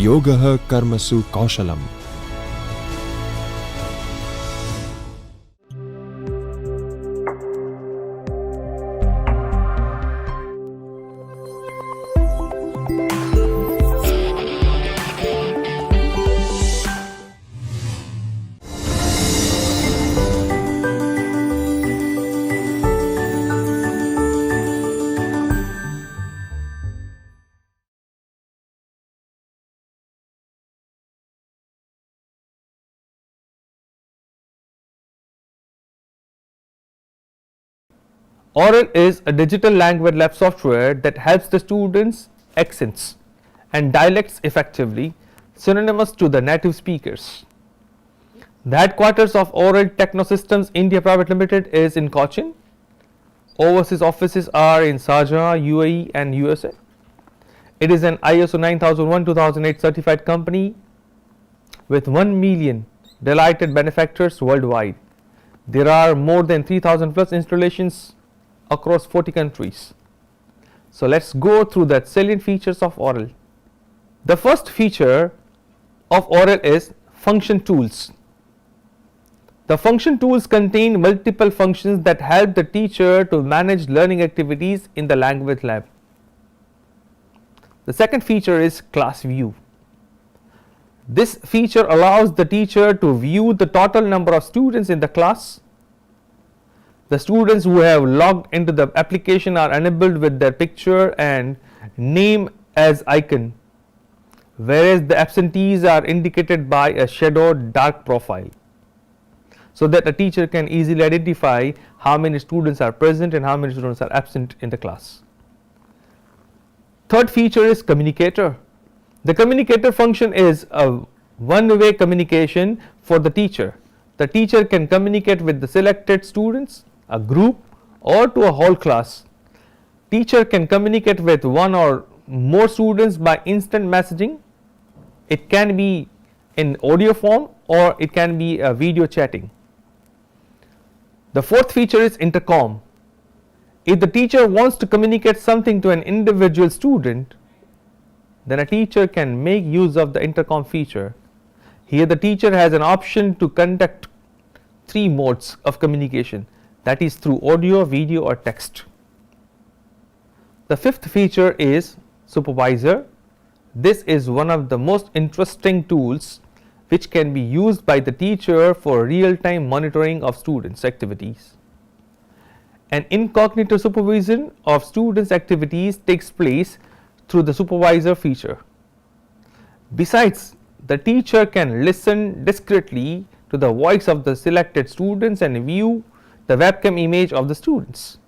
Yogah Karmasu Kaushalam. Orell is a digital language lab software that helps the students accents and dialects effectively, synonymous to the native speakers. The headquarters of Orell Technosystems India Private Limited is in Cochin. Overseas offices are in Sharjah, UAE and USA. It is an ISO 9001-2008 certified company with 1 million delighted benefactors worldwide. There are more than 3,000 plus installations across 40 countries. So let's go through the salient features of Orell. The first feature of Orell is function tools. The function tools contain multiple functions that help the teacher to manage learning activities in the language lab. The second feature is class view. This feature allows the teacher to view the total number of students in the class. The students who have logged into the application are enabled with their picture and name as icon, whereas the absentees are indicated by a shadowed dark profile, so that a teacher can easily identify how many students are present and how many students are absent in the class. Third feature is Communicator. The Communicator function is a one-way communication for the teacher. The teacher can communicate with the selected students, a group or to a whole class. Teacher can communicate with one or more students by instant messaging. It can be in audio form or it can be a video chatting. The fourth feature is intercom. If the teacher wants to communicate something to an individual student, then a teacher can make use of the intercom feature. Here the teacher has an option to conduct 3 modes of communication, that is through audio, video or text. The fifth feature is Supervisor. This is one of the most interesting tools which can be used by the teacher for real-time monitoring of students' activities. An incognito supervision of students' activities takes place through the Supervisor feature. Besides, the teacher can listen discreetly to the voice of the selected students and view the webcam image of the students.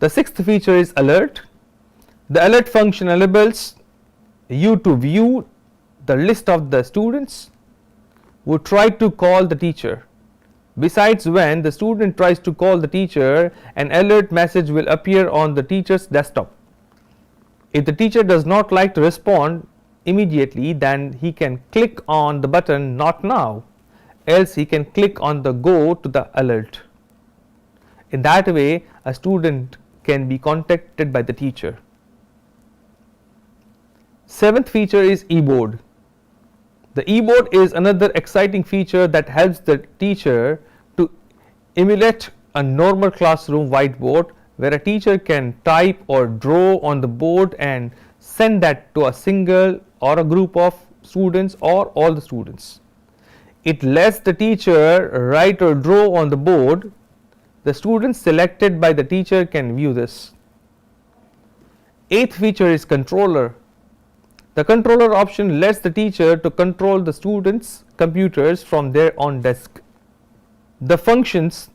The sixth feature is Alert. The alert function enables you to view the list of the students who try to call the teacher. Besides, when the student tries to call the teacher, an alert message will appear on the teacher's desktop. If the teacher does not like to respond immediately, then he can click on the button Not Now, else he can click on the Go to the alert. In that way, a student can be contacted by the teacher. Seventh feature is eBoard. The eBoard is another exciting feature that helps the teacher to emulate a normal classroom whiteboard, where a teacher can type or draw on the board and send that to a single or a group of students or all the students. It lets the teacher write or draw on the board. The students selected by the teacher can view this. Eighth feature is Controller. The controller option lets the teacher to control the students' computers from their own desk. The functions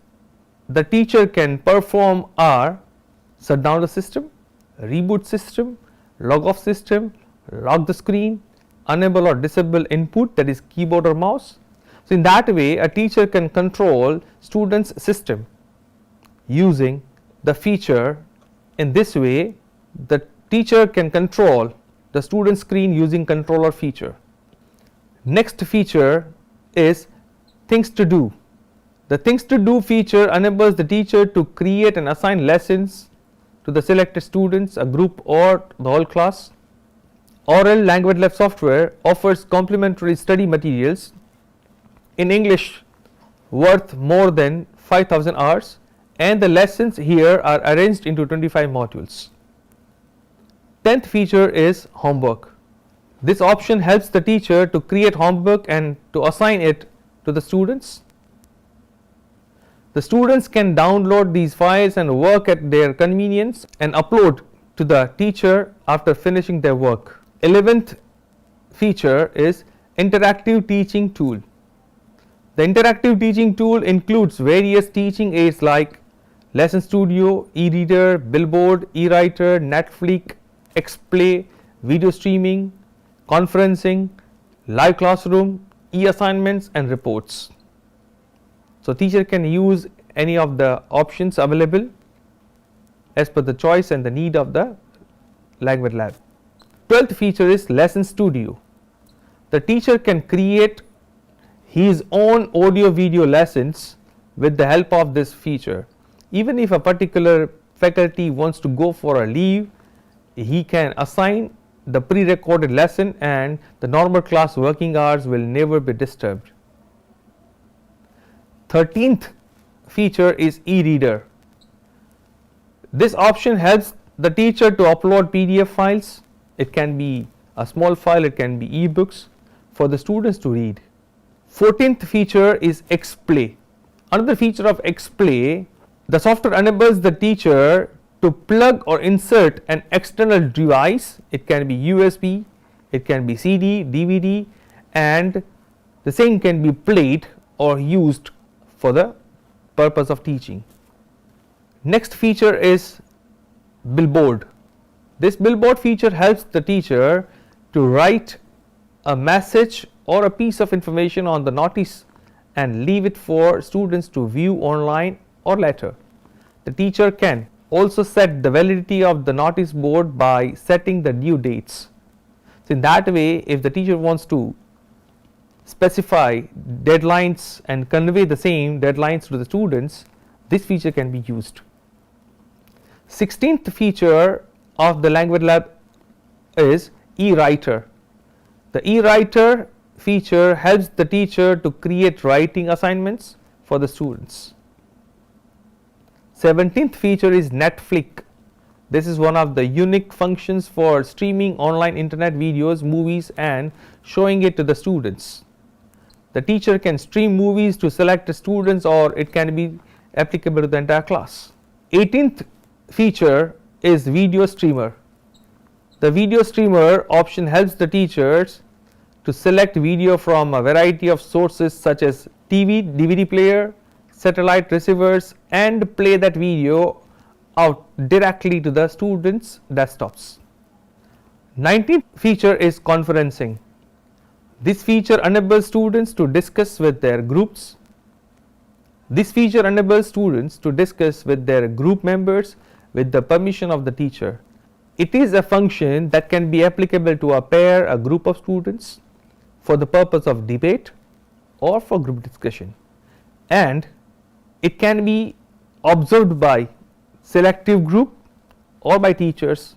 the teacher can perform are shut down the system, reboot system, log off system, lock the screen, enable or disable input, that is keyboard or mouse. So in that way, a teacher can control students' system using the feature. In this way, the teacher can control the student screen using controller feature. Next feature is Things to Do. The Things to Do feature enables the teacher to create and assign lessons to the selected students, a group or the whole class. Orell Language Lab software offers complimentary study materials in English worth more than 5,000 hours, and the lessons here are arranged into 25 modules. 10th feature is homework. This option helps the teacher to create homework and to assign it to the students. The students can download these files and work at their convenience and upload to the teacher after finishing their work. 11th feature is interactive teaching tool. The interactive teaching tool includes various teaching aids like Lesson Studio, e-reader, Billboard, e-writer, Netflix, Xplay, video streaming, conferencing, live classroom, e-assignments and reports. So teacher can use any of the options available as per the choice and the need of the language lab. 12th feature is Lesson Studio. The teacher can create his own audio video lessons with the help of this feature. Even if a particular faculty wants to go for a leave, he can assign the pre-recorded lesson and the normal class working hours will never be disturbed. 13th feature is e-reader. This option helps the teacher to upload PDF files. It can be a small file, it can be ebooks for the students to read. 14th feature is Xplay. Another feature of Xplay, the software enables the teacher to plug or insert an external device. It can be USB, it can be CD, DVD, and the same can be played or used for the purpose of teaching. Next feature is Billboard. This Billboard feature helps the teacher to write a message or a piece of information on the notice and leave it for students to view online or later. The teacher can also set the validity of the notice board by setting the due dates. So in that way, if the teacher wants to specify deadlines and convey the same deadlines to the students, this feature can be used. 16th feature of the language lab is e-writer. The e-writer feature helps the teacher to create writing assignments for the students. 17th feature is Netflix. This is one of the unique functions for streaming online internet videos, movies and showing it to the students. The teacher can stream movies to select students or it can be applicable to the entire class. 18th feature is video streamer. The video streamer option helps the teachers to select video from a variety of sources such as TV, DVD player, satellite receivers and play that video out directly to the students' desktops. 19th feature is conferencing. This feature enables students to discuss with their groups. This feature enables students to discuss with their group members with the permission of the teacher. It is a function that can be applicable to a pair, a group of students for the purpose of debate or for group discussion, and it can be observed by selective group or by teachers.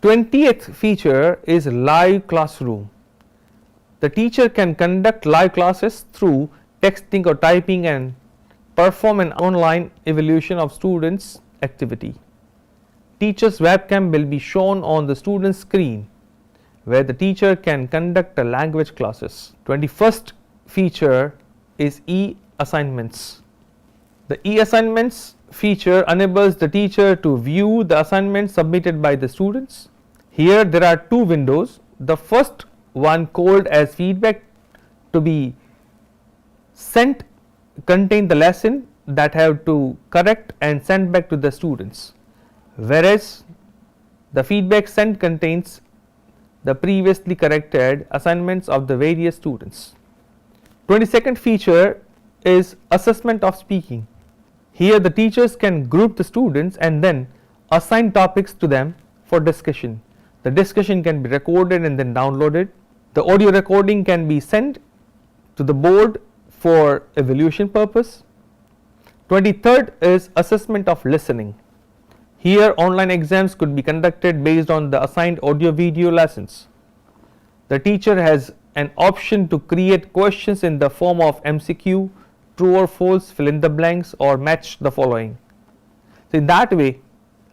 20th feature is live classroom. The teacher can conduct live classes through texting or typing and perform an online evaluation of students' activity. Teacher's webcam will be shown on the student's screen where the teacher can conduct the language classes. 21st feature is e-assignments. The e-assignments feature enables the teacher to view the assignments submitted by the students. Here there are two windows. The first one called as feedback to be sent contain the lesson that have to correct and send back to the students, whereas the feedback sent contains the previously corrected assignments of the various students. 22nd feature is assessment of speaking. Here the teachers can group the students and then assign topics to them for discussion. The discussion can be recorded and then downloaded. The audio recording can be sent to the board for evaluation purpose. 23rd is assessment of listening. Here, online exams could be conducted based on the assigned audio-video lessons. The teacher has an option to create questions in the form of MCQ, true or false, fill in the blanks, or match the following. So in that way,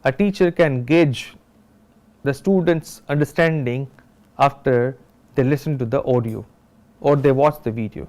a teacher can gauge the students' understanding after they listen to the audio or they watch the video.